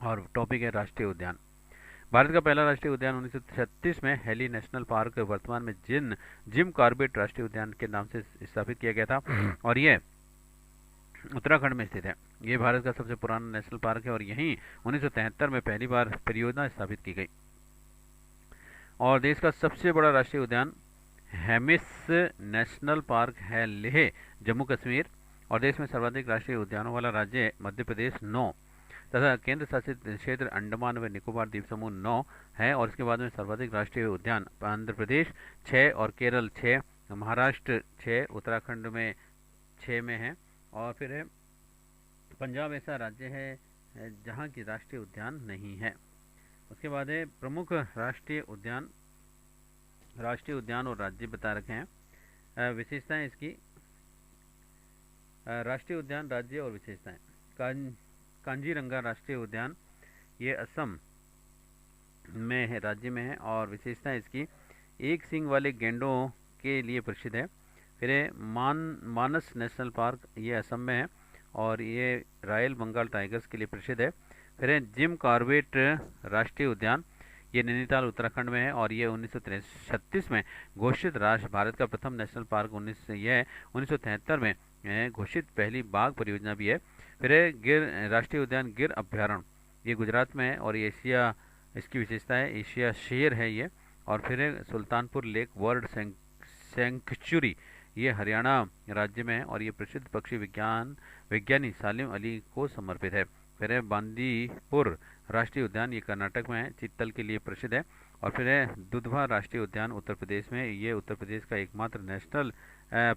और टॉपिक है राष्ट्रीय उद्यान। भारत का पहला राष्ट्रीय उद्यान 1936 में हेली नेशनल पार्क वर्तमान में जिम कॉर्बेट राष्ट्रीय उद्यान के नाम से स्थापित किया गया था और ये उत्तराखंड में स्थित है। ये भारत का सबसे पुराना नेशनल पार्क है और यहीं 1973 में पहली बार परियोजना स्थापित की गई। और देश का सबसे बड़ा राष्ट्रीय उद्यान हेमिस नेशनल पार्क है लेह, जम्मू कश्मीर। और देश में सर्वाधिक राष्ट्रीय उद्यानों वाला राज्य है मध्य प्रदेश 9 तथा केंद्र शासित क्षेत्र अंडमान व निकोबार द्वीप समूह 9 है। और इसके बाद में सर्वाधिक राष्ट्रीय उद्यान आंध्र प्रदेश 6 और केरल 6, महाराष्ट्र 6, उत्तराखंड में 6 में है। और फिर है पंजाब ऐसा राज्य है जहाँ की राष्ट्रीय उद्यान नहीं है। उसके बाद है प्रमुख राष्ट्रीय उद्यान और राज्य बता रखे हैं। विशेषताएं इसकी, राष्ट्रीय उद्यान राज्य और विशेषताएं। कांजीरंगा राष्ट्रीय उद्यान ये असम में है, राज्य में है। और विशेषताएं इसकी, एक सींग वाले गेंडों के लिए प्रसिद्ध है। फिर मानस नेशनल पार्क ये असम में है और ये रॉयल बंगाल टाइगर्स के लिए प्रसिद्ध है। फिर जिम कॉर्बेट राष्ट्रीय उद्यान ये नैनीताल उत्तराखंड में है और ये 1936 में घोषित भारत का प्रथम नेशनल पार्क 1973 में घोषित पहली बाघ परियोजना भी है। फिर गिर राष्ट्रीय उद्यान गिर अभ्यारण्य ये गुजरात में है और ये एशिया, इसकी विशेषता है एशिया शेर है ये। और फिर सुल्तानपुर लेक वर्ल्ड सेंक्चुरी ये हरियाणा राज्य में है और ये प्रसिद्ध पक्षी विज्ञानी सालिम अली को समर्पित है। फिर है बांदीपुर राष्ट्रीय उद्यान ये कर्नाटक में है, चीतल के लिए प्रसिद्ध है। और फिर है दुधवा राष्ट्रीय उद्यान उत्तर प्रदेश में, ये उत्तर प्रदेश का एकमात्र नेशनल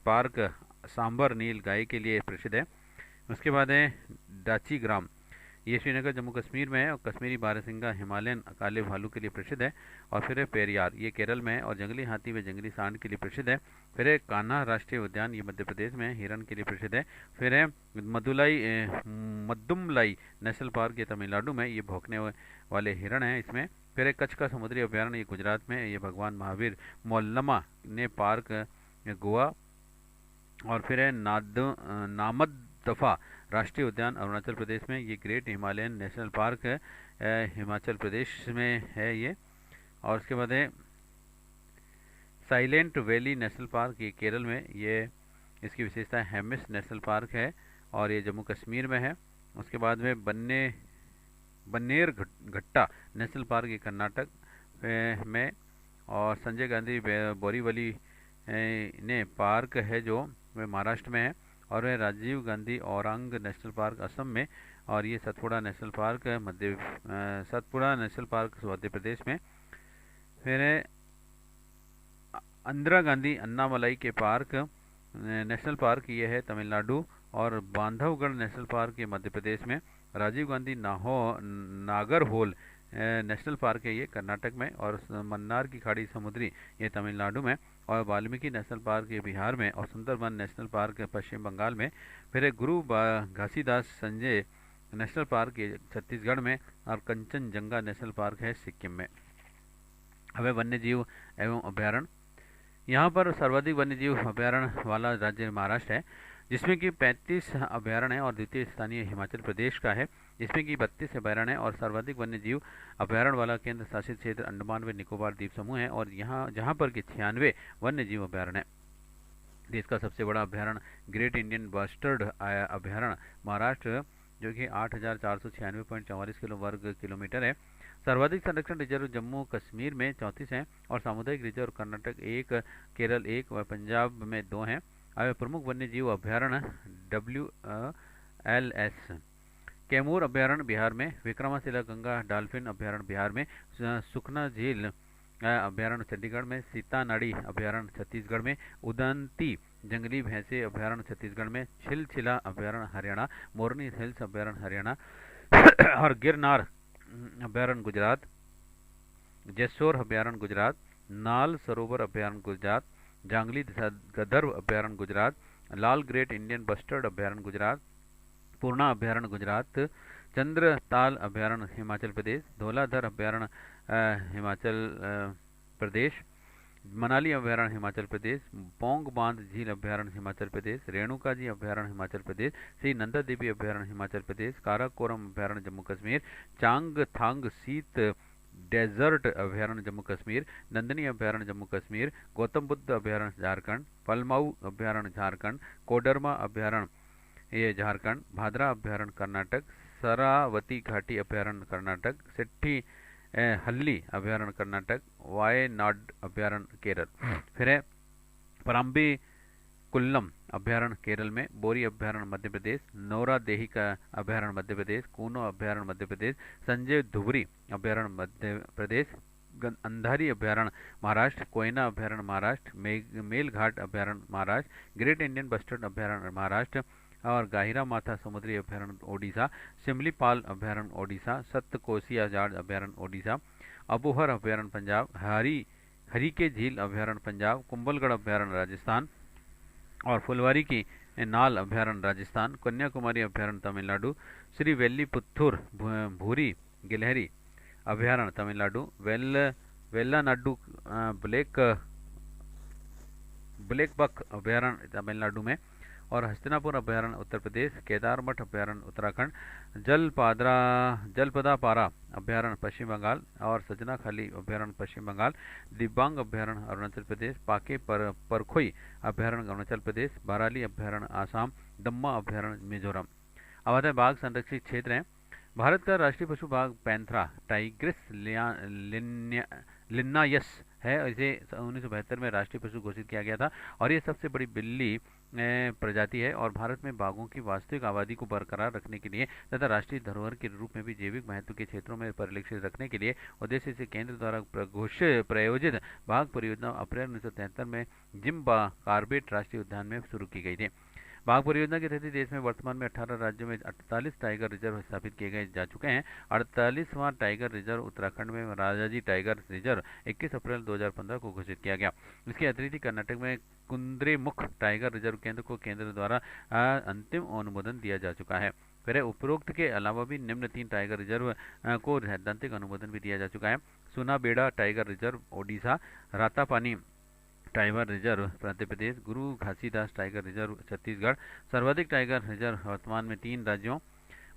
पार्क सांबर नील गाय के लिए प्रसिद्ध है। उसके बाद है डाची ग्राम ये श्रीनगर जम्मू कश्मीर में है और कश्मीरी बारहसिंगा हिमालयन काले भालू के लिए प्रसिद्ध है। और फिर है पेरियार ये केरल में है और जंगली हाथी व जंगली सांड के लिए प्रसिद्ध है। फिर है कान्हा राष्ट्रीय उद्यान ये मध्य प्रदेश में हिरण के लिए प्रसिद्ध है। फिर है मद्दुमलाई नेशनल पार्क ये तमिलनाडु में, ये भौंकने वाले हिरण हैं इसमें। फिर है कच्छ का समुद्री अभ्यारण्य ये गुजरात में, ये भगवान महावीर मोल्लमा ने पार्क गोवा। और फिर है नामदफा राष्ट्रीय उद्यान अरुणाचल प्रदेश में, ये ग्रेट हिमालयन नेशनल पार्क है हिमाचल प्रदेश में है ये। और उसके बाद है साइलेंट वैली नेशनल पार्क ये केरल में, ये इसकी विशेषता हेमिस नेशनल पार्क है और ये जम्मू कश्मीर में है। उसके बाद में बन्नेर घट्टा नेशनल पार्क ये कर्नाटक में। और संजय गांधी बोरीवली ने पार्क है जो महाराष्ट्र में है। और वह राजीव गांधी औरंग नेशनल पार्क असम में और ये सतपुड़ा नेशनल पार्क मध्य प्रदेश में। फिर इंदिरा गांधी अन्नामलाई के पार्क नेशनल पार्क ये है तमिलनाडु और बांधवगढ़ नेशनल पार्क ये मध्य प्रदेश में। राजीव गांधी नागरहोल नेशनल पार्क है ये कर्नाटक में और मन्नार की खाड़ी समुद्री ये तमिलनाडु में। और वाल्मीकि नेशनल पार्क ये बिहार में और सुंदरबन नेशनल पार्क पश्चिम बंगाल में। फिर गुरु घासीदास संजय नेशनल पार्क ये छत्तीसगढ़ में और कंचनजंगा नेशनल पार्क है सिक्किम में। अब वन्य जीव एवं अभ्यारण्य, यहाँ पर सर्वाधिक वन्य जीव अभ्यारण्य वाला राज्य महाराष्ट्र है जिसमें कि 35 अभ्यारण्य है और द्वितीय स्थानीय हिमाचल प्रदेश का है जिसमें कि 32 अभ्यारण्य है। और सर्वाधिक वन्य जीव अभ्यारण्य वाला केंद्र शासित क्षेत्र अंडमान व निकोबार द्वीप समूह है और यहाँ जहाँ पर कि 96 वन्य जीव अभ्यारण्य है। देश का सबसे बड़ा अभ्यारण्य ग्रेट इंडियन बस्टर्ड अभ्यारण्य महाराष्ट्र जो कि 8,496.44 वर्ग किलोमीटर है। सर्वाधिक संरक्षण रिजर्व जम्मू कश्मीर में 34 हैं और सामुदायिक रिजर्व कर्नाटक 1, केरल 1 व पंजाब में 2 हैं। अब प्रमुख वन्य जीव अभ्यारण्य WLS कैमूर अभ्यारण्य बिहार में, विक्रमाशिला गंगा डॉल्फिन अभ्यारण्य बिहार में, सुखना झील अभ्यारण्य चंडीगढ़ में, सीतानाड़ी अभ्यारण्य छत्तीसगढ़ में, उदंती जंगली भैंसे अभ्यारण्य छत्तीसगढ़ में, छिलछिला अभ्यारण्य हरियाणा, मोरनी हिल्स अभ्यारण्य हरियाणा और गिरनार अभ्यारण्य गुजरात, जेसोर अभ्यारण्य गुजरात, नाल सरोवर अभ्यारण्य गुजरात, जांगली गधर्व अभ्यारण्य गुजरात, लाल ग्रेट इंडियन बस्टर्ड अभ्यारण्य गुजरात, पूर्णा अभ्यारण्य गुजरात, चंद्रताल अभ्यारण्य हिमाचल प्रदेश, धौलाधर अभ्यारण्य हिमाचल प्रदेश, मनाली अभयारण्य हिमाचल प्रदेश, पोंग बांध झील अभयारण्य हिमाचल प्रदेश, रेणुका जी अभयारण्य हिमाचल प्रदेश, श्री नंदा देवी अभयारण्य हिमाचल प्रदेश, काराकोरम अभयारण्य जम्मू कश्मीर, चांग थांग शीत डेजर्ट अभयारण्य जम्मू कश्मीर, नंदनी अभयारण्य जम्मू कश्मीर, गौतम बुद्ध अभयारण्य झारखंड, पलमाऊ अभयारण्य झारखंड, कोडरमा अभयारण्य ये झारखंड, भादरा अभयारण्य कर्नाटक, सरावती घाटी अभयारण्य कर्नाटक, सिट्ठी हल्ली अभयारण्य कर्नाटक, वायनाड अभयारण्य केरल। फिर है पराम्बी कुल्लम अभयारण्य केरल में, बोरी अभयारण्य मध्य प्रदेश, नौरा देही का अभयारण्य मध्य प्रदेश, कूनो अभयारण्य मध्य प्रदेश, संजय धुबरी अभयारण्य मध्य प्रदेश, अंधारी अभयारण्य महाराष्ट्र, कोयना अभयारण्य महाराष्ट्र, मेलघाट अभयारण्य महाराष्ट्र, ग्रेट इंडियन बस्टर्ड अभयारण्य महाराष्ट्र और गाहिरा माथा समुद्री अभयारण्य ओडिशा, सिमलीपाल अभयारण्य ओडिशा, सप्तकोशिया जाट अभयारण्य ओडिशा, अबोहर अभयारण्य पंजाब, हरीके झील अभयारण्य पंजाब, कुंभलगढ़ अभयारण्य राजस्थान और फुलवारी की नाल अभयारण्य राजस्थान, कन्याकुमारी अभयारण्य तमिलनाडु, श्री वेल्लीपुत्थुर भूरी गिलहरी अभयारण्य तमिलनाडु, वेल्लानाडु ब्लैक बक अभयारण्य तमिलनाडु में और हस्तिनापुर अभयारण्य उत्तर प्रदेश, केदारमठ अभयारण्य उत्तराखंड, जलपदा पारा अभयारण्य पश्चिम बंगाल और सजना खाली अभयारण्य पश्चिम बंगाल, दिबांग अभयारण्य अरुणाचल प्रदेश, पाके परखोई अभयारण्य अरुणाचल प्रदेश, बाराली अभयारण्य आसाम, दम्मा अभयारण्य मिजोरम। अब आता है बाघ संरक्षित क्षेत्र हैं। भारत का राष्ट्रीय पशु बाघ पैंथरा टाइग्रिस लिन्नायस है। इसे 1972 में राष्ट्रीय पशु घोषित किया गया था और ये सबसे बड़ी बिल्ली प्रजाति है और भारत में बाघों की वास्तविक आबादी को बरकरार रखने के लिए तथा राष्ट्रीय धरोहर के रूप में भी जैविक महत्व के क्षेत्रों में परिलक्षित रखने के लिए उद्देश्य से केंद्र द्वारा प्रायोजित बाघ परियोजना अप्रैल 1973 में जिम्बा कार्बेट राष्ट्रीय उद्यान में शुरू की गई थी। बाघ परियोजना के तहत देश में वर्तमान में 18 राज्यों में 48 टाइगर रिजर्व स्थापित किए गए जा चुके हैं। 48वां टाइगर रिजर्व उत्तराखंड में राजाजी टाइगर रिजर्व 21 अप्रैल 2015 को घोषित किया गया। इसके अतिरिक्त कर्नाटक में कुंद्रेमुख टाइगर रिजर्व केंद्र को केंद्र द्वारा अंतिम अनुमोदन दिया जा चुका है। फिर उपरोक्त के अलावा भी निम्न 3 टाइगर रिजर्व को सैद्धांतिक अनुमोदन भी दिया जा चुका है। Sunabeda tiger reserve Odisha, Ratapani tiger reserve Madhya Pradesh, Guru Ghasidas tiger reserve Chhattisgarh. सर्वाधिक टाइगर रिजर्व वर्तमान में 3 राज्यों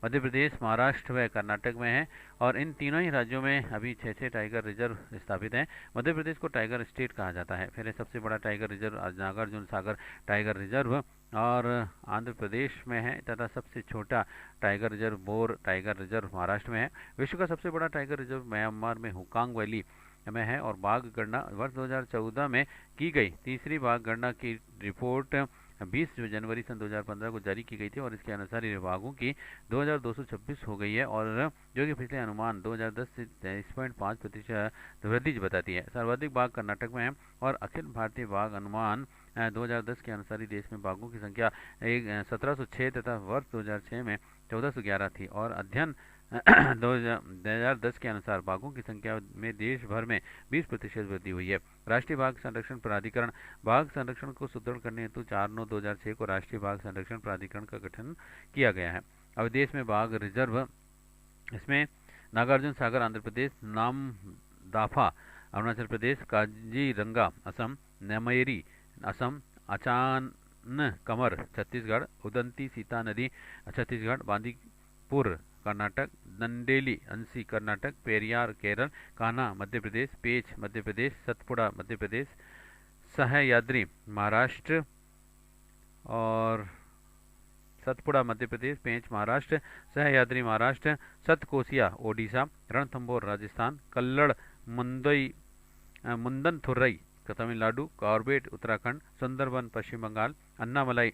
मध्य प्रदेश, महाराष्ट्र व कर्नाटक में है और इन तीनों ही राज्यों में अभी 6 टाइगर रिजर्व स्थापित हैं। मध्य प्रदेश को टाइगर स्टेट कहा जाता है। फिर सबसे बड़ा tiger reserve Nagarjuna Sagar tiger reserve और आंध्र प्रदेश में है तथा सबसे छोटा tiger reserve bore tiger reserve Maharashtra में है। विश्व का सबसे बड़ा टाइगर रिजर्व म्यांमार में हुकांग वैली में है और बाघ गणना वर्ष 2014 में की गई तीसरी बाघ गणना की रिपोर्ट 20 जनवरी सन 2015 को जारी की गई थी और इसके अनुसार ये बाघों की 2226 हो गई है और जो कि पिछले अनुमान 2010 से 23.5% वृद्धि बताती है। सर्वाधिक बाघ कर्नाटक में है और अखिल भारतीय बाघ अनुमान 2010 के अनुसार ही देश में बाघों की संख्या 1706 तथा वर्ष 2006 में 1411 थी और अध्ययन 2010 के अनुसार बाघों की संख्या में देश भर में 20% वृद्धि हुई है। राष्ट्रीय बाघ संरक्षण प्राधिकरण बाघ संरक्षण को सुदृढ़ करने हेतु 4/9/2006 को राष्ट्रीय बाघ संरक्षण प्राधिकरण का गठन किया गया है। अब देश में बाघ रिजर्व इसमें नागार्जुन सागर आंध्र प्रदेश, नामदाफा अरुणाचल प्रदेश, काजीरंगा असम, नेमयरी असम, अचान कमर छत्तीसगढ़, उदंती सीता नदी छत्तीसगढ़, बांदीपुर कर्नाटक, दंडेली अंसी कर्नाटक, पेरियार केरल, कान्हा मध्य प्रदेश, पेच मध्य प्रदेश, सतपुड़ा मध्य प्रदेश, सह्याद्री महाराष्ट्र और सतपुड़ा मध्य प्रदेश, पेंच महाराष्ट्र, सह्याद्री महाराष्ट्र, सतकोसिया ओडिशा, रणथंभौर राजस्थान, कल्लड़ मुंदनथुरई तमिलनाडु, कॉर्बेट उत्तराखंड, सुंदरबन पश्चिम बंगाल, अन्नामलाई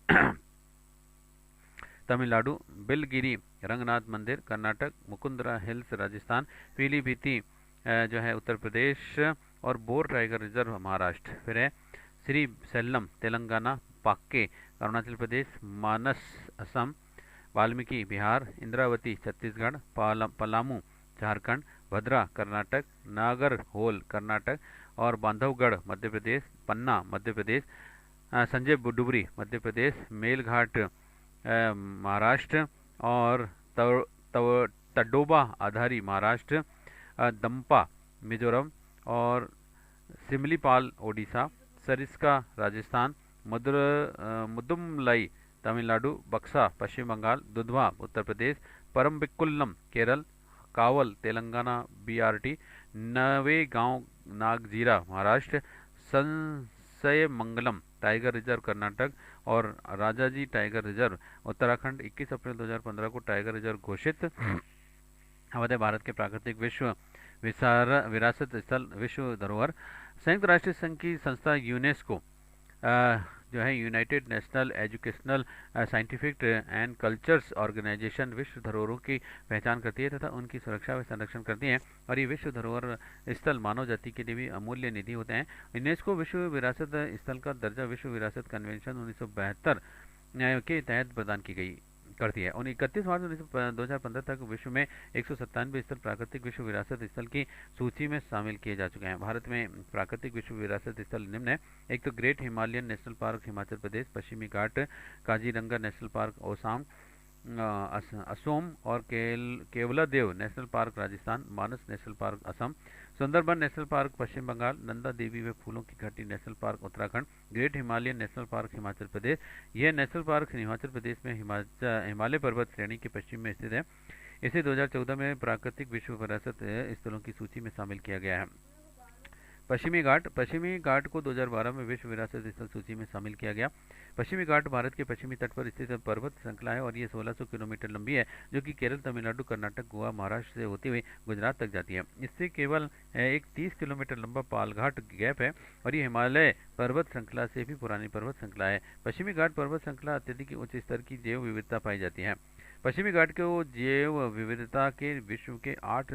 तमिलनाडु, बिलगिरी रंगनाथ मंदिर कर्नाटक, मुकुंदरा हिल्स राजस्थान, पीलीभीती जो है उत्तर प्रदेश और बोर टाइगर रिजर्व महाराष्ट्र। फिर है श्री सेल्लम तेलंगाना, पाक्के अरुणाचल प्रदेश, मानस असम, वाल्मीकि बिहार, इंद्रावती छत्तीसगढ़, पलामू झारखंड, भद्रा कर्नाटक, नागरहोल कर्नाटक और बांधवगढ़ मध्य प्रदेश, पन्ना मध्य प्रदेश, संजय डुबरी मध्य प्रदेश, मेलघाट महाराष्ट्र और तडोबा आधारी महाराष्ट्र, दंपा मिजोरम और Similipal Odisha, Sariska Rajasthan, Mudumalai Tamil Nadu, Buxa Paschim Bengal, Dudhwa Uttar Pradesh, Parambikulam Kerala, Kawal Telangana BRT, Navegaon Nagzira Maharashtra, Sathyamangalam tiger reserve Karnataka और Rajaji tiger reserve Uttarakhand 21 April 2015 को टाइगर रिजर्व घोषित। अवध भारत के प्राकृतिक विश्व विरासत स्थल विश्व धरोहर। संयुक्त राष्ट्र संघ की संस्था यूनेस्को जो है United National Educational Scientific and Cultures Organisation विश्व धरोहरों की पहचान करती है तथा उनकी सुरक्षा व संरक्षण करती है और ये विश्व धरोहर स्थल मानव जाति के लिए भी अमूल्य निधि होते हैं। यूनेस्को विश्व विरासत स्थल का दर्जा विश्व विरासत कन्वेंशन 1972 के तहत प्रदान की गई करती है। 31 मार्च 2015 तक विश्व में 197 स्थल प्राकृतिक विश्व विरासत स्थल की सूची में शामिल किए जा चुके हैं। भारत में प्राकृतिक विश्व विरासत स्थल निम्न है। एक तो great Himalayan national park Himachal Pradesh, Pashchimi Ghat Kaziranga national park ओसाम असोम और Keoladeo national park Rajasthan, Manas national park Assam, Sundarban national park Paschim Bengal, Nanda Devi व फूलों की घाटी national park Uttarakhand, great Himalayan national park Himachal Pradesh. यह नेशनल पार्क हिमाचल प्रदेश में हिमालय पर्वत श्रेणी के पश्चिम में स्थित है। इसे 2014 में प्राकृतिक विश्व विरासत स्थलों की सूची में शामिल किया गया है। पश्चिमी घाट को 2012 में विश्व विरासत स्थल सूची में शामिल किया गया। पश्चिमी घाट भारत के पश्चिमी तट पर स्थित पर्वत श्रृंखला है और ये 1600 किलोमीटर लंबी है, जो कि केरल, तमिलनाडु, कर्नाटक, गोवा, महाराष्ट्र से होती हुई गुजरात तक जाती है। इससे केवल एक 30 किलोमीटर लंबा पालघाट गैप है और ये हिमालय पर्वत श्रृंखला से भी पुरानी पर्वत श्रृंखला है। पश्चिमी घाट पर्वत श्रृंखला अत्यधिक उच्च स्तर की जैव विविधता पाई जाती है। पश्चिमी घाट को जैव विविधता के विश्व के 8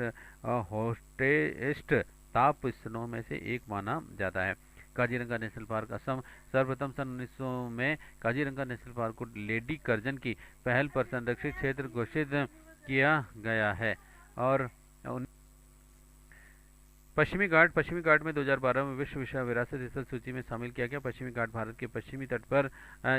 हॉटेस्ट ताप स्थलों में से एक माना जाता है। काजीरंगा नेशनल पार्क असम सर्वप्रथम सन 1900 में काजीरंगा नेशनल पार्क को लेडी कर्जन की पहल पर संरक्षित क्षेत्र घोषित किया गया है और पश्चिमी घाट में 2012 में विश्व विरासत स्थल सूची में शामिल किया गया। पश्चिमी घाट भारत के पश्चिमी तट पर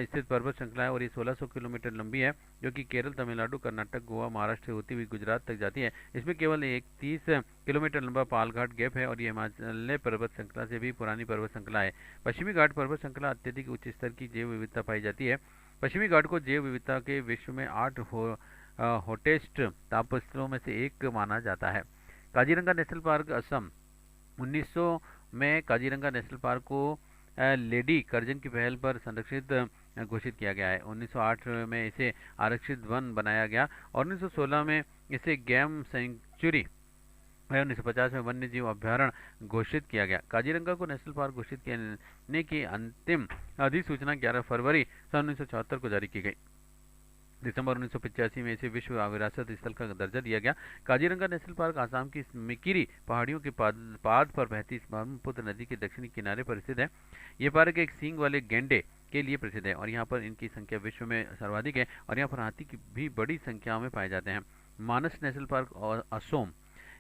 स्थित पर्वत श्रृंखला है और ये 1600 किलोमीटर लंबी है, जो कि केरल, तमिलनाडु, कर्नाटक, गोवा, महाराष्ट्र से होती हुई गुजरात तक जाती है। इसमें केवल एक 30 किलोमीटर लंबा पालघाट गैप है और ये हिमालय पर्वत श्रृंखला से भी पुरानी पर्वत श्रृंखला है। पश्चिमी घाट पर्वत श्रृंखला अत्यधिक उच्च स्तर की जैव विविधता पाई जाती है। पश्चिमी घाट को जैव विविधता के विश्व में 8 हॉटेस्ट तापस्थलों में से एक माना जाता है। काजीरंगा नेशनल पार्क असम 1900 में काजीरंगा नेशनल पार्क को लेडी कर्जन की पहल पर संरक्षित घोषित किया गया है। 1908 में इसे आरक्षित वन बनाया गया और 1916 में इसे गेम सेंचुरी 1950 में वन्य जीव अभ्यारण्य घोषित किया गया। काजीरंगा को नेशनल पार्क घोषित करने की अंतिम अधिसूचना 11 फरवरी सन 1974 को जारी की गई। दिसंबर 1985 में इसे विश्व विरासत स्थल का दर्जा दिया गया। काजीरंगा नेशनल पार्क आसाम की मिकिरी पहाड़ियों के पाद पर बहती ब्रह्मपुत्र नदी के दक्षिणी किनारे पर स्थित है। ये पार्क एक सींग वाले गेंडे के लिए प्रसिद्ध है और यहाँ पर इनकी संख्या विश्व में सर्वाधिक है और यहाँ पर हाथी की भी बड़ी संख्या में पाए जाते हैं। मानस नेशनल पार्क और असोम,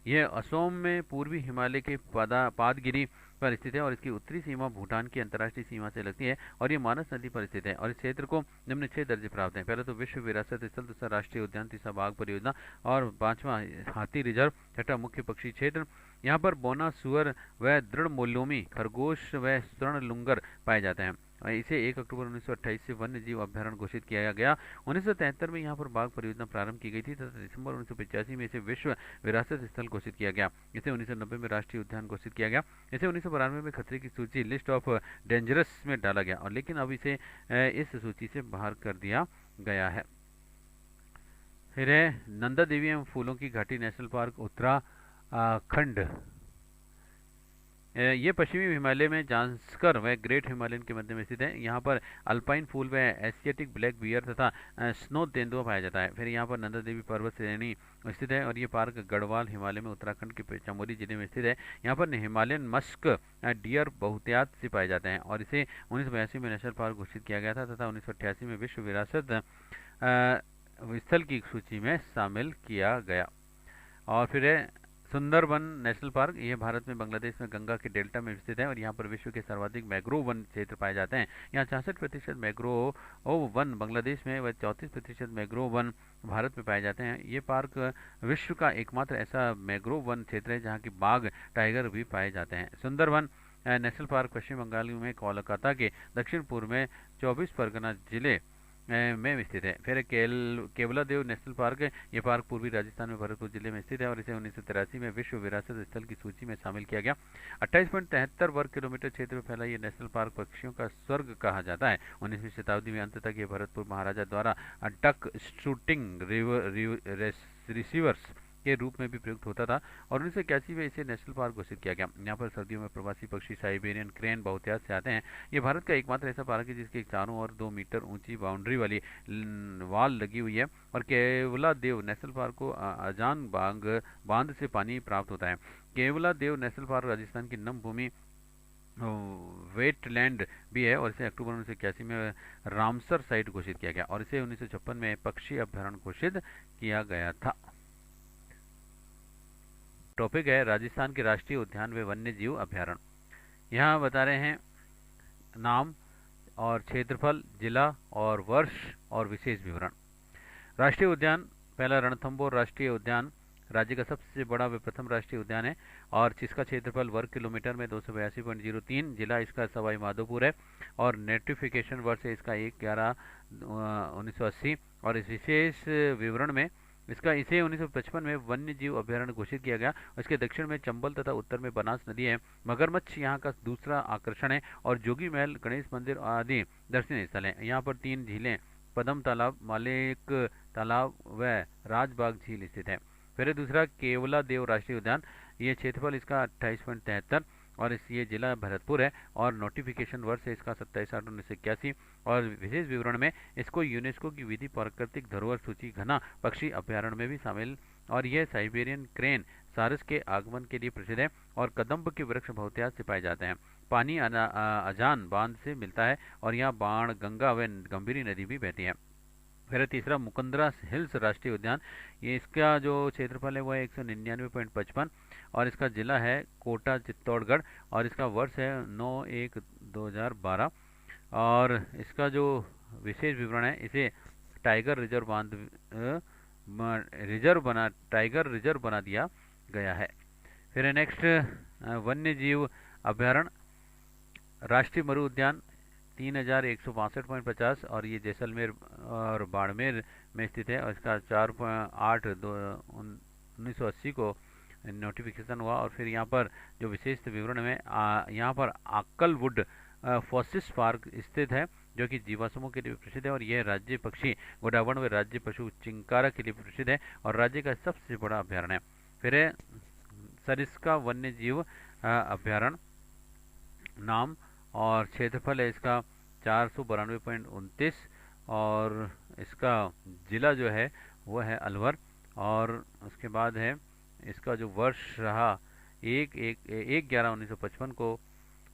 यह असोम में पूर्वी हिमालय के पादगिरी पर स्थित है और इसकी उत्तरी सीमा भूटान की अंतर्राष्ट्रीय सीमा से लगती है और ये मानस नदी पर स्थित है और इस क्षेत्र को निम्न 6 दर्जे प्राप्त हैं। पहला तो विश्व विरासत स्थल, दूसरा राष्ट्रीय उद्यान, तीसरा बाघ परियोजना और 5वां हाथी रिजर्व, छठा मुख्य पक्षी क्षेत्र। यहाँ पर बोना, सुअर व दृढ़मूलोमी खरगोश व स्वर्ण लुंगर पाए जाते हैं। इसे 1 अक्टूबर 1928 से वन्य जीव अभ्यारण्य घोषित किया गया। 1973 में यहाँ पर बाघ परियोजना प्रारंभ की गई थी तथा दिसंबर 1985 में इसे विश्व विरासत स्थल घोषित किया गया। इसे 1990 में राष्ट्रीय उद्यान घोषित किया गया। इसे 1992 में खतरे की सूची लिस्ट ऑफ डेंजरस में डाला गया और लेकिन अब इसे इस सूची से बाहर कर दिया गया है। फिर है नंदा देवी एवं फूलों की घाटी नेशनल पार्क उत्तराखंड। ये पश्चिमी हिमालय में जांस्कर व ग्रेट हिमालयन के मध्य में स्थित है। यहाँ पर अल्पाइन फूल व एशियाटिक ब्लैक बियर तथा स्नो तेंदुआ पाया जाता है। फिर यहाँ पर नंदा देवी पर्वत श्रेणी स्थित है और ये पार्क गढ़वाल हिमालय में उत्तराखंड के चमोली जिले में स्थित है। यहाँ पर हिमालयन मस्क डियर बहुतायत से पाए जाते हैं और इसे 1982 में नेशनल पार्क घोषित किया गया था तथा 1988 में विश्व विरासत स्थल की सूची में शामिल किया गया। और फिर है सुंदरबन नेशनल पार्क, यह भारत में बांग्लादेश में गंगा के डेल्टा में स्थित है और यहाँ पर विश्व के सर्वाधिक मैंग्रोव वन क्षेत्र पाए जाते हैं। यहाँ 66% मैंग्रोव वन बांग्लादेश में व 34% मैंग्रोव वन भारत में पाए जाते हैं। ये पार्क विश्व का एकमात्र ऐसा मैंग्रोव वन क्षेत्र है जहाँ की बाघ, टाइगर भी पाए जाते हैं। सुंदरबन नेशनल पार्क पश्चिम बंगाल में कोलकाता के दक्षिण पूर्व में 24 परगना जिले में स्थित है। फिर केवलादेव नेशनल पार्क है। ये पार्क पूर्वी राजस्थान में भरतपुर जिले में स्थित है और इसे 1983 में विश्व विरासत स्थल की सूची में शामिल किया गया। 28.73 वर्ग किलोमीटर क्षेत्र में फैला ये नेशनल पार्क पक्षियों का स्वर्ग कहा जाता है। 19वीं शताब्दी में अंत तक ये भरतपुर महाराजा द्वारा डक शूटिंग रिसीवर्स के रूप में भी प्रयुक्त होता था और 1981 में इसे नेशनल पार्क घोषित किया गया। यहाँ पर सर्दियों में प्रवासी पक्षी साइबेरियन क्रेन बहुतायत से आते हैं। ये भारत का एकमात्र ऐसा पार्क है जिसके चारों ओर 2 मीटर ऊंची बाउंड्री वाली वॉल लगी हुई है और केवलादेव नेशनल पार्क को अजान बांध से पानी प्राप्त होता है। केवलादेव नेशनल पार्क राजस्थान की नम भूमि वेटलैंड भी है और इसे अक्टूबर 1981 में रामसर साइट घोषित किया गया और इसे 1956 में पक्षी अभ्यारण्य घोषित किया गया था। टॉपिक है राजस्थान के राष्ट्रीय उद्यान व वन्य जीव अभ्यारण्य। यहाँ बता रहे हैं नाम और क्षेत्रफल, जिला और वर्ष और विशेष विवरण। राष्ट्रीय उद्यान पहला रणथंभौर राष्ट्रीय उद्यान राज्य का सबसे बड़ा व प्रथम राष्ट्रीय उद्यान है और जिसका क्षेत्रफल वर्ग किलोमीटर में 282.03। जिला इसका सवाई माधोपुर है और नोटिफिकेशन वर्ष है इसका 1/11/1980 और इस विशेष विवरण में इसे 1955 में वन्य जीव अभ्यारण्य घोषित किया गया। इसके दक्षिण में चंबल तथा उत्तर में बनास नदी है। मगरमच्छ यहाँ का दूसरा आकर्षण है और जोगी महल, गणेश मंदिर आदि दर्शनीय स्थल हैं। यहाँ पर 3 झीलें पदम तालाब, मालिक तालाब व राजबाग झील स्थित है। फिर दूसरा केवलादेव राष्ट्रीय उद्यान, ये क्षेत्रफल इसका 28.73 और ये जिला भरतपुर है और नोटिफिकेशन वर्ष है इसका 27/8/1981 और विशेष विवरण में इसको यूनेस्को की विधि प्राकृतिक धरोहर सूची घना पक्षी अभ्यारण्य में भी शामिल और यह साइबेरियन क्रेन सारस के आगमन के लिए प्रसिद्ध है और कदम्ब के वृक्ष बहुतायत से पाए जाते हैं। पानी अजान बांध से मिलता है और यहाँ बाण गंगा व गंभीरी नदी भी बहती है। फिर तीसरा मुकुंदरा हिल्स राष्ट्रीय उद्यान, ये इसका जो क्षेत्रफल है वो है 199.55 और इसका जिला है कोटा चित्तौड़गढ़ और इसका वर्ष है 9/1/2012 और इसका जो विशेष विवरण है इसे टाइगर रिजर्व बना दिया गया है। फिर नेक्स्ट वन्य जीव अभ्यारण्य राष्ट्रीय मरु उद्यान 3162.50 और ये जैसलमेर और बाड़मेर में स्थित है और इसका 4/8/1980 को नोटिफिकेशन हुआ और फिर यहाँ पर जो विशेष विवरण में यहाँ पर आक्कलवुड फॉसिस पार्क स्थित है जो कि जीवाश्मों के लिए प्रसिद्ध है और यह राज्य पक्षी गोडावण व राज्य पशु चिंकारा के लिए प्रसिद्ध है और राज्य का सबसे बड़ा अभ्यारण्य है। फिर है सरिस्का वन्य जीव अभ्यारण्य, नाम और क्षेत्रफल है इसका 492.29 और इसका जिला जो है वह है अलवर और उसके बाद है इसका जो वर्ष रहा 1/11/1955 को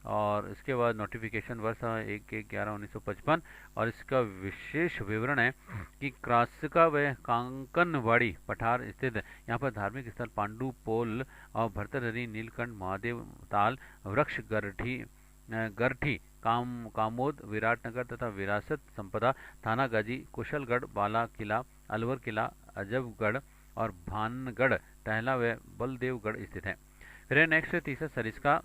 और इसके बाद नोटिफिकेशन वर्ष 1/11/1955 और इसका विशेष विवरण है कि क्रासिका व कांकनवाड़ी पठार स्थित यहाँ पर धार्मिक स्थल पांडु पोल और भर्तृहरि नीलकंठ महादेव ताल वृक्ष गरठी कामोद विराटनगर तथा विरासत संपदा थाना गाजी कुशलगढ़ बाला किला अलवर किला अजबगढ़ और भानगढ़ टहला व बलदेवगढ़ स्थित है। फिर नेक्स्ट तीसरा सरिस्का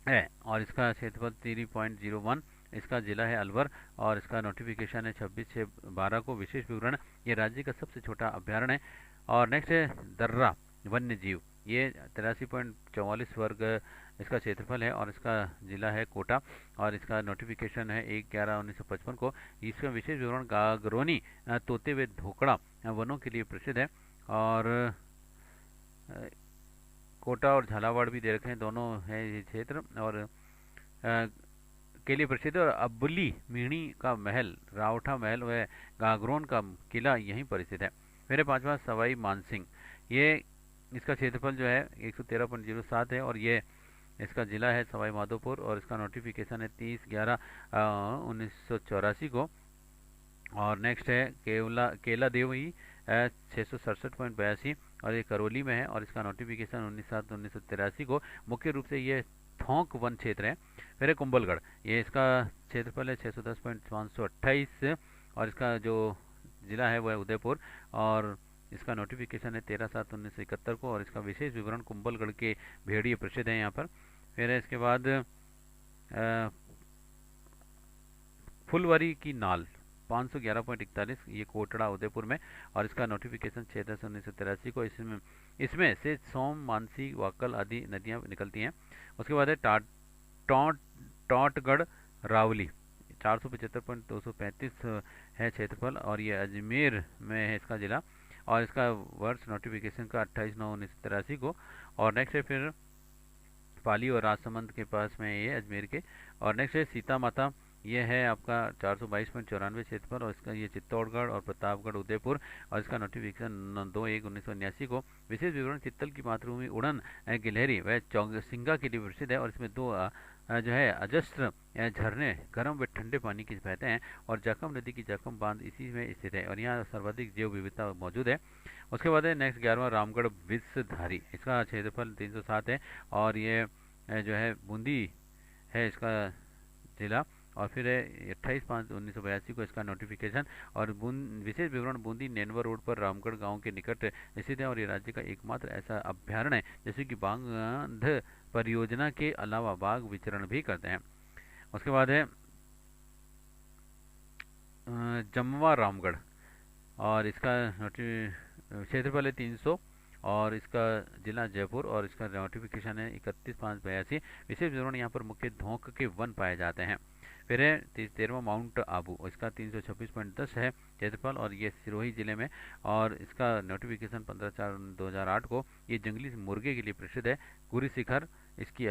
है और इसका क्षेत्रफल 3.01, इसका जिला है अलवर और इसका नोटिफिकेशन है 26/6/12 को। विशेष विवरण, ये राज्य का सबसे छोटा अभ्यारण्य है। और नेक्स्ट है दर्रा वन्य जीव, ये 83.44 वर्ग इसका क्षेत्रफल है और इसका जिला है कोटा और इसका नोटिफिकेशन है 1/11/1955 को। इसका विशेष विवरण गागरोनी तोते व धोकड़ा वनों के लिए प्रसिद्ध है और कोटा और झालावाड़ भी दे रखे हैं, दोनों है ये क्षेत्र और के लिए प्रसिद्ध है। और अब्बली मीणी का महल, रावठा महल व गागरोन का किला यहीं पर स्थित है। फिर पांचवा सवाई मानसिंह, ये इसका क्षेत्रफल जो है 113.07 है और ये इसका जिला है सवाई माधोपुर और इसका नोटिफिकेशन है 30/11/1984 को। और नेक्स्ट है केला देवी 667.82 और ये करौली में है और इसका नोटिफिकेशन 19/7/1983 को। मुख्य रूप से ये थोंक वन क्षेत्र है। फिर है कुंभलगढ़, ये इसका क्षेत्रफल है 610.528 और इसका जो जिला है वह है उदयपुर और इसका नोटिफिकेशन है 13/7/1971 को और इसका विशेष विवरण कुंभलगढ़ के भेड़िए प्रसिद्ध है यहाँ पर। फिर इसके बाद फुलवरी की नाल 511.41, ये कोटड़ा उदयपुर में, और इसका नोटिफिकेशन 6/10/1983 को। इसमें इसमें से सोम, मानसी, वाकल आदि नदियां निकलती हैं। उसके बाद है टौट टौटगढ़ रावली, 475.235 है क्षेत्रफल, और ये अजमेर में है इसका जिला, और इसका वर्ष नोटिफिकेशन का 28/9/1983 को। और नेक्स्ट है फिर पाली और राजसमंद के पास में ये अजमेर के। और नेक्स्ट है सीता माता, ये है आपका 422.94 क्षेत्रफल, और इसका ये चित्तौड़गढ़ और प्रतापगढ़ उदयपुर, और इसका नोटिफिकेशन 2/1/1979 को। विशेष विवरण: चित्तल की मातृभूमि उड़न गिलहरी व चौसिंगा के लिए प्रसिद्ध है, और इसमें दो जो है अजस्त्र झरने गर्म व ठंडे पानी की बहते हैं, और जाखम नदी की जाखम बांध इसी में स्थित है, और यहाँ सर्वाधिक जैव विविधता मौजूद है। उसके बाद है नेक्स्ट 11वां रामगढ़ विषधारी, इसका क्षेत्रफल 307 है, और ये जो है बूंदी है इसका जिला, और फिर है 28/5/1982 को इसका नोटिफिकेशन। और विशेष विवरण: बूंदी नेनवा रोड पर रामगढ़ गांव के निकट स्थित है, और ये राज्य का एकमात्र ऐसा अभ्यारण्य है जैसे कि बांध परियोजना के अलावा बाघ विचरण भी करते हैं। उसके बाद है जमवा रामगढ़, और इसका क्षेत्रफल है 300, और इसका जिला जयपुर, और इसका नोटिफिकेशन है 31/5/82। विशेष विवरण: यहाँ पर मुख्य धोंक के वन पाए जाते हैं। फिर है 13वां माउंट आबू, इसका 326.10 है क्षेत्रफल, और ये सिरोही जिले में, और इसका नोटिफिकेशन 15/4/2008 को। ये जंगली मुर्गे के लिए प्रसिद्ध है। गुरी शिखर इसकी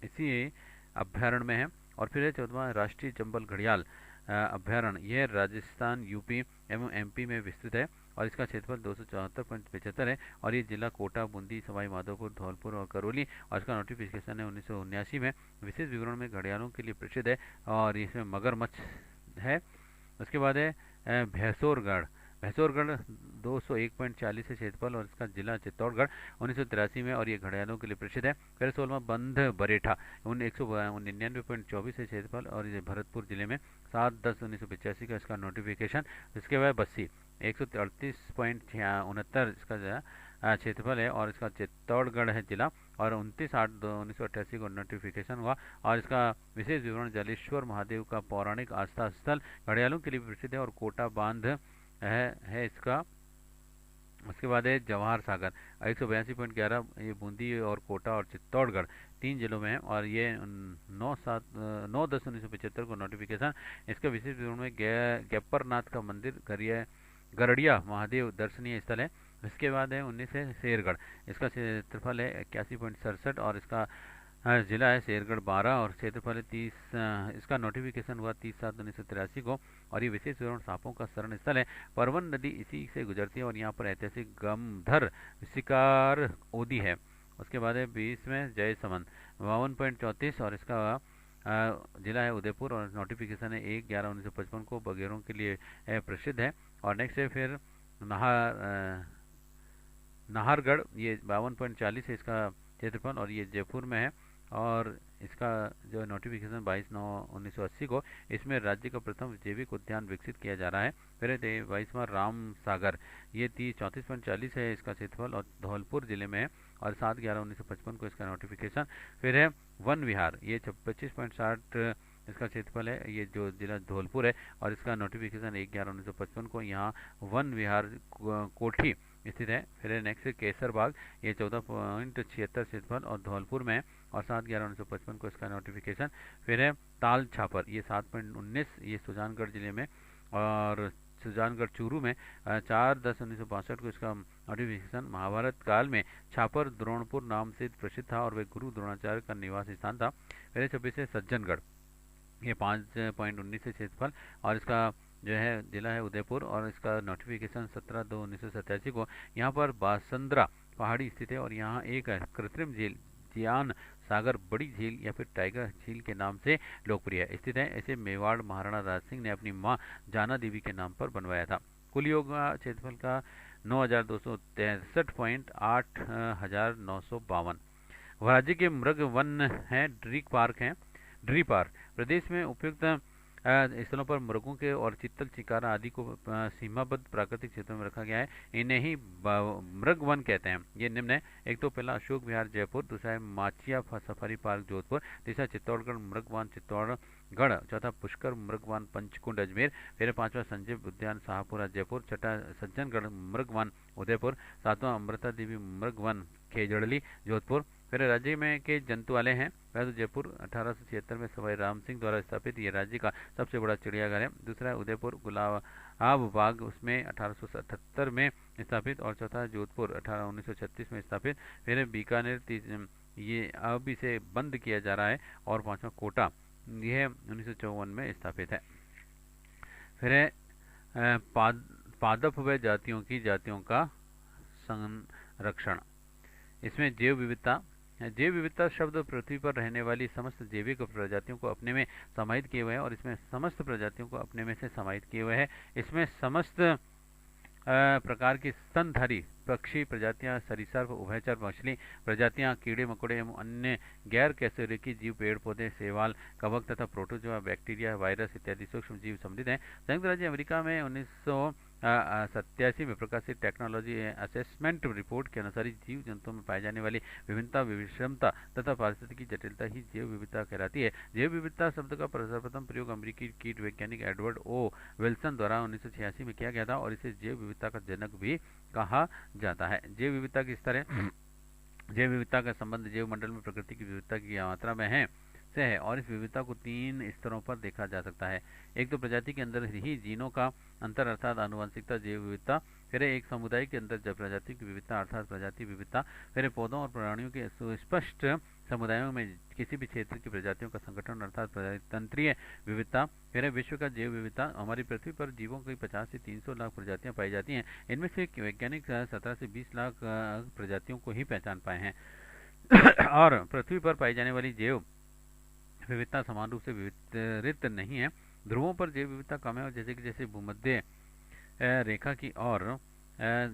इसी अभ्यारण्य में है। और फिर है 14वां राष्ट्रीय चंबल घड़ियाल अभ्यारण्य, यह राजस्थान, यूपी एवं एमपी में विस्तृत है, और इसका क्षेत्रफल 274.75 है, और ये जिला कोटा, बूंदी, सवाई माधोपुर, धौलपुर और करौली, और इसका नोटिफिकेशन है 1979 में। विशेष विवरण में घड़ियालों के लिए प्रसिद्ध है, और इसमें मगरमच्छ है। उसके बाद है भैंसोरगढ़, भैंसोरगढ़ 201.40 है क्षेत्रफल, और इसका जिला चित्तौड़गढ़, 1983 में, और ये घड़ियालों के लिए प्रसिद्ध है। फिर 16वां बंध बरेठा 199.24 है क्षेत्रफल, और ये भरतपुर जिले में, 7/10/1985 का इसका नोटिफिकेशन। इसके बाद बस्सी 133.69 इसका क्षेत्रफल है, और इसका चित्तौड़गढ़ है जिला, और 29/8/1988 को नोटिफिकेशन हुआ। और इसका विशेष विवरण: जलेश्वर महादेव का पौराणिक आस्था स्थल, घड़ियालों के लिए प्रसिद्ध है, और कोटा बांध है इसका। उसके बाद है जवाहर सागर 182.11, ये बूंदी और कोटा और चित्तौड़गढ़ 3 जिलों में है, और ये 9/10/1975 को नोटिफिकेशन। इसका विशेष विवरण में गैपरनाथ का मंदिर, गरड़िया महादेव दर्शनीय स्थल है। इसके बाद है 19 है शेरगढ़, इसका क्षेत्रफल है 81.67, और इसका जिला है शेरगढ़ 12, और क्षेत्रफल है 30। इसका नोटिफिकेशन हुआ 30/7/1983 को, और ये विशेष विवरण: सांपों का शरण स्थल है, परवन नदी इसी से गुजरती है, और यहाँ पर ऐतिहासिक गमधर शिकार ओदी है। उसके बाद है 20 में जयसमंद 52.34, और इसका जिला है उदयपुर, और नोटिफिकेशन है 1/11/1955 को, बगेरों के लिए प्रसिद्ध है। और नेक्स्ट है फिर नाहरगढ़, ये 52.40 है इसका क्षेत्रफल, और ये जयपुर में है, और इसका जो नोटिफिकेशन 22/9/1980 को। इसमें राज्य का प्रथम जैविक उद्यान विकसित किया जा रहा है। फिर 22वां राम सागर, ये 34.40 है इसका क्षेत्रफल, और धौलपुर जिले में है, और 7/11/1955 को इसका नोटिफिकेशन। फिर है वन विहार, ये 25.60 इसका क्षेत्रफल है, ये जो जिला धौलपुर है, और इसका नोटिफिकेशन 1/11/1955 को। यहाँ वन विहार कोठी स्थित है। फिर है नेक्स्ट केसर बाग, ये 14.76 क्षेत्रफल और धौलपुर में है, और 7/11/1955 को इसका नोटिफिकेशन। फिर है ताल छापर, ये 7.19, ये सुजानगढ़ जिले में, और सुजानगढ़ चूरू में 4/10/1962 को इसका नोटिफिकेशन। महाभारत काल में छापर द्रोणपुर नाम से प्रसिद्ध था, और वे गुरु द्रोणाचार्य का निवास स्थान था। फिर 26 है सज्जनगढ़, ये 5.19 है क्षेत्रफल, और इसका जो है जिला है उदयपुर, और इसका नोटिफिकेशन 17/2/1987 को। यहाँ पर बासंद्रा पहाड़ी स्थित है, और यहाँ एक कृत्रिम झील जियान सागर बड़ी झील या फिर टाइगर झील के नाम से लोकप्रिय है स्थित है। इसे मेवाड़ महाराणा राज सिंह ने अपनी माँ जाना देवी के नाम पर बनवाया था। कुल योग क्षेत्रफल का 9,263.8,952। राज्य के मृग वन है, ड्रीक पार्क है। ड्री पार्क प्रदेश में उपयुक्त स्थलों पर मृगों के और चित्तल चिकारा आदि को सीमाबद्ध प्राकृतिक क्षेत्रों में रखा गया है। इन्हें ही मृग वन कहते हैं। ये निम्न है। एक तो पहला अशोक विहार जयपुर, दूसरा है माचिया सफारी पार्क जोधपुर, तीसरा चित्तौड़गढ़ मृगवान चित्तौड़गढ़, चौथा पुष्कर मृगवान पंचकुंड अजमेर, फिर पांचवा संजीव उद्यान शाहपुरा जयपुर, छठा सज्जनगढ़ मृगवान उदयपुर, सातवां अमृता देवी मृगवन खेजड़ली जोधपुर। फिर राज्य में के जंतुआलय हैं। पहला तो जयपुर 1876 में सवाई राम सिंह द्वारा स्थापित ये राज्य का सबसे बड़ा चिड़ियाघर है। दूसरा है उदयपुर गुलाब बाग, उसमें 1878 में स्थापित, और चौथा जोधपुर 1936 में स्थापित। फिर बीकानेर ये अब इसे बंद किया जा रहा है। और पांचवा कोटा, यह 1954 में स्थापित है। फिर है पादप व जातियों का संरक्षण। इसमें जैव विविधता शब्द पृथ्वी पर रहने वाली समस्त जैविक प्रजातियों को अपने में समाहित किए हुए हैं, और इसमें समस्त प्रजातियों को अपने में से समाहित किए हुए हैं। इसमें समस्त प्रकार की स्तनधारी पक्षी प्रजातियां, सरीसृप, उभयचर मछली प्रजातियां, कीड़े मकोड़े एवं अन्य गैर कशेरुकी जीव, पेड़ पौधे, शैवाल, कवक तथा प्रोटोजोआ, बैक्टीरिया, वायरस इत्यादि सूक्ष्म जीव सम्मिलित हैं। संयुक्त राज्य अमेरिका में 1987 में प्रकाशित टेक्नोलॉजी असेसमेंट रिपोर्ट के अनुसार जीव जंतुओं में पाई जाने वाली विभिन्नता, विषमता तथा पारिस्थितिकी जटिलता ही जैव विविधता कहलाती है। जैव विविधता शब्द का सर्वप्रथम प्रयोग अमेरिकी कीट वैज्ञानिक एडवर्ड ओ विल्सन द्वारा 1986 में किया गया था, और इसे जैव विविधता का जनक भी कहा जाता है। जैव विविधता की स्तर है। जैव विविधता का संबंध जैव मंडल में प्रकृति की विविधता की मात्रा में है से है, और इस विविधता को 3 स्तरों पर देखा जा सकता है। एक तो प्रजाति के अंदर ही जीनों का अंतर अर्थात आनुवंशिकता जैव विविधता, फिर एक समुदाय के अंदर जब प्रजाति की विविधता अर्थात प्रजाति विविधता, फिर पौधों और प्राणियों के सुस्पष्ट समुदायों में किसी भी क्षेत्र की प्रजातियों का संगठन अर्थात तंत्रीय विविधता, फिर विश्व का जैव विविधता। हमारी पृथ्वी पर जीवों की 50 से 300 लाख प्रजातियां पाई जाती हैं। इनमें से वैज्ञानिक 17 से 20 लाख प्रजातियों को ही पहचान पाए हैं। और पृथ्वी पर पाई जाने वाली जैव विविधता समान रूप से वितरित नहीं है। ध्रुवों पर जैव विविधता कम है, और जैसे कि जैसे भूमध्य रेखा की ओर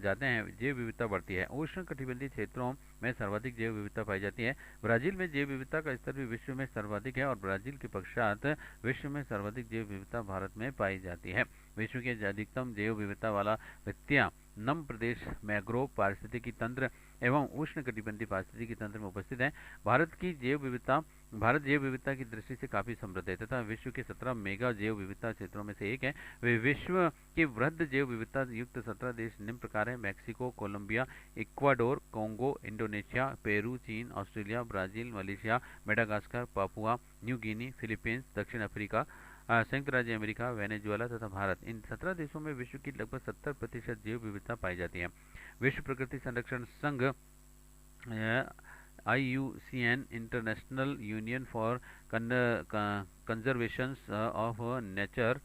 जाते हैं जैव विविधता बढ़ती है। उष्ण कटिबंधीय क्षेत्रों में सर्वाधिक जैव विविधता पाई जाती है। ब्राजील में जैव विविधता का स्तर भी विश्व में सर्वाधिक है, और ब्राजील के पश्चात विश्व में सर्वाधिक जैव विविधता भारत में पाई जाती है। विश्व के अधिकतम जैव विविधता वाला व्यक्तियां नम प्रदेश, मैंग्रोव पारिस्थितिकी तंत्र एवं उष्ण कटिबंधीय पारिस्थितिकी तंत्र में उपस्थित है। भारत जैव विविधता की दृष्टि से काफी समृद्ध है तथा विश्व के 17 मेगा जैव विविधता क्षेत्रों में से एक है। वे विश्व की वृहद जैव विविधता युक्त 17 देश निम्न प्रकार है: Mexico, Colombia, Ecuador, Congo, Indonesia, Peru, चीन, Australia, Brazil, Malaysia, Madagascar, Papua New Guinea, Philippines, दक्षिण अफ्रीका, संयुक्त राज्य अमेरिका, वेनेजुएला तथा भारत। इन 17 देशों में विश्व की लगभग 70% जैव विविधता पाई जाती है। विश्व प्रकृति संरक्षण संघ IUCN international union for conservation of nature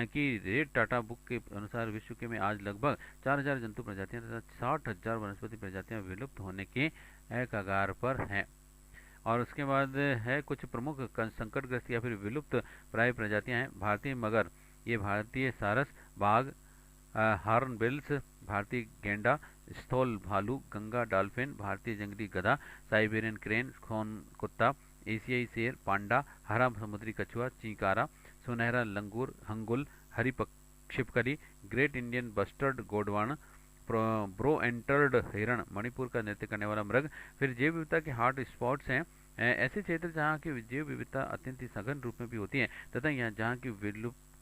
की रेड टाटा बुक के अनुसार विश्व के में आज लगभग 4000 जंतु प्रजातियां तथा 60,000 वनस्पति प्रजातियां विलुप्त होने के कगार पर हैं। और उसके बाद है कुछ प्रमुख संकटग्रस्त या फिर विलुप्त प्राय प्रजातियां हैं। भारतीय मगर, ये भारतीय सारस, बाघ, हॉर्नबिल्स, भारतीय गेंडा, स्थल भालू, गंगा डॉल्फिन, भारतीय जंगली गधा, साइबेरियन क्रेन, खोन कुत्ता, एशियाई शेर, पांडा, हरा समुद्री कछुआ, चीकारा, सुनहरा लंगूर, हंगुल, हरी छिपकली, great Indian bustard Godawan, brow antlered हिरण, मणिपुर का नृत्य करने वाला मृग। फिर जैव विविधता के हॉट स्पॉट्स हैं ऐसे क्षेत्र जहाँ की जैव विविधता अत्यंत सघन रूप में भी होती है तथा यहाँ जहाँ की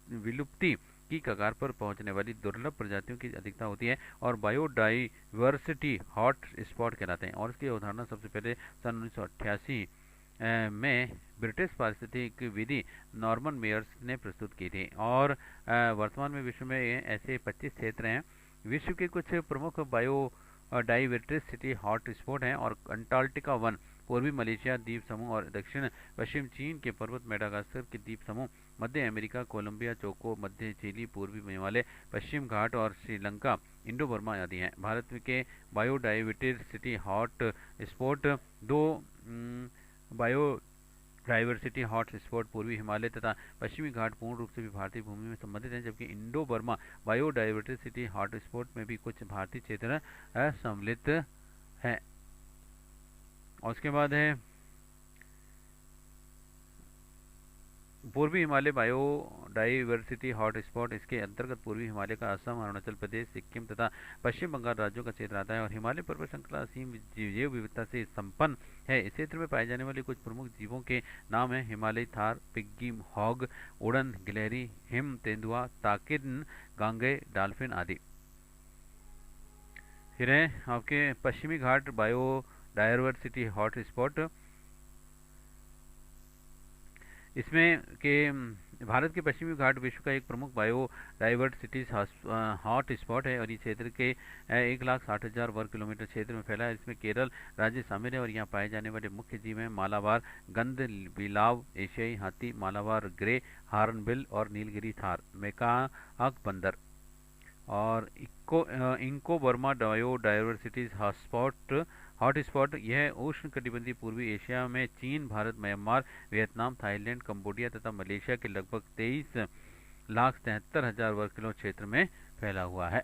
विलुप्ति की कगार पर पहुंचने वाली दुर्लभ प्रजातियों की अधिकता होती है और बायोडाइवर्सिटी हॉट स्पॉट कहलाते हैं। और इसकी अवधारणा सबसे पहले सन 1988 में ब्रिटिश पारिस्थितिक विधि नॉर्मन मेयर्स ने प्रस्तुत की थी। और वर्तमान में विश्व में ऐसे 25 क्षेत्र हैं। विश्व के कुछ प्रमुख बायोडाइवर्सिटी हॉट स्पॉट हैं और अंटार्कटिका वन, पूर्वी मलेशिया द्वीप समूह और दक्षिण पश्चिम चीन के पर्वत, मेडागास्कर के द्वीप समूह, मध्य अमेरिका, कोलंबिया, चोको, मध्य चिली, पूर्वी हिमालय, पश्चिम घाट और श्रीलंका, इंडो बर्मा आदि हैं। भारत के बायोडाइवर्सिटी हॉट स्पॉट दो बायोडाइवर्सिटी हॉट स्पॉट पूर्वी हिमालय तथा पश्चिमी घाट पूर्ण रूप से भी भारतीय भूमि में संबंधित हैं, जबकि Indo Burma biodiversity hot spot में भी कुछ भारतीय क्षेत्र सम्मिलित हैं। और उसके बाद है पूर्वी हिमालय बायोडाइवर्सिटी हॉटस्पॉट, इसके अंतर्गत पूर्वी हिमालय का असम, अरुणाचल प्रदेश, सिक्किम तथा पश्चिम बंगाल राज्यों का क्षेत्र आता है। और हिमालय पर्वत श्रृंखला असीम जैव विविधता से संपन्न है। इस क्षेत्र में पाए जाने वाले कुछ प्रमुख जीवों के नाम हैं हिमालयी थार, पिग्गी हॉग, उड़न गिलहरी, हिम तेंदुआ, ताकिन, गांगे, डॉल्फिन आदि। फिर है आपके पश्चिमी घाट बायोडायवर्सिटी हॉटस्पॉट। इसमें के भारत के पश्चिमी घाट विश्व का एक प्रमुख बायोडाइवर्सिटी हॉट स्पॉट है और ये क्षेत्र के 1,60,000 वर्ग किलोमीटर क्षेत्र में फैला है। इसमें केरल राज्य शामिल है और यहाँ पाए जाने वाले मुख्य जीव हैं मालाबार गंध बिलाव, एशियाई हाथी, मालाबार ग्रे, हार्नबिल और नीलगिरी थार, मेकाक बंदर। और इंको बर्मा बायोडायवर्सिटी हॉटस्पॉट यह उष्ण कटिबंधीय पूर्वी एशिया में चीन, Bharat, Myanmar, Vietnam, Thailand, Cambodia तथा मलेशिया के लगभग 23,73,000 वर्ग किलोमीटर क्षेत्र में फैला हुआ है।